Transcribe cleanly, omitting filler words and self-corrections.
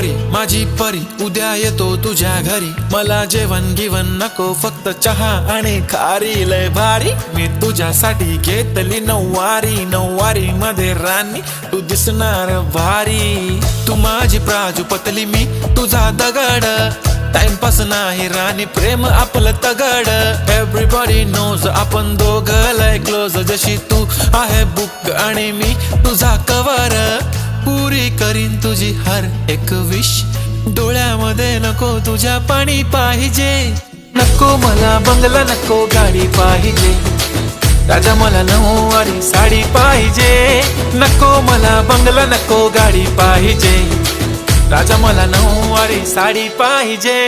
परी माझी परी उद्या येतो तुझ्या घरी, मला जेवण गिवण नको फक्त चहा आणि खारी, लय भारी मी तुझ्यासाठी घेतली नऊवारी, नऊवारी मध्ये राणी तू दिसणार भारी, तू माझी प्राजूपतली मी तुझा दगड, टाइमपास नाही राणी प्रेम आपलं तगड, एव्हरीबॉडी नोज आपण दोघं लय क्लोज, जशी तू आहे बुक आणि मी तुझा कवर, पुरी करीन तुझी हर एक विश, डोळ्यामध्ये नको तुझ्या पाणी पाहिजे, नको मला बंगला नको गाडी पाहिजे, राजा मला नऊवारी साडी पाहिजे, नको मला बंगला नको गाडी पाहिजे, राजा मला नऊवारी साडी पाहिजे।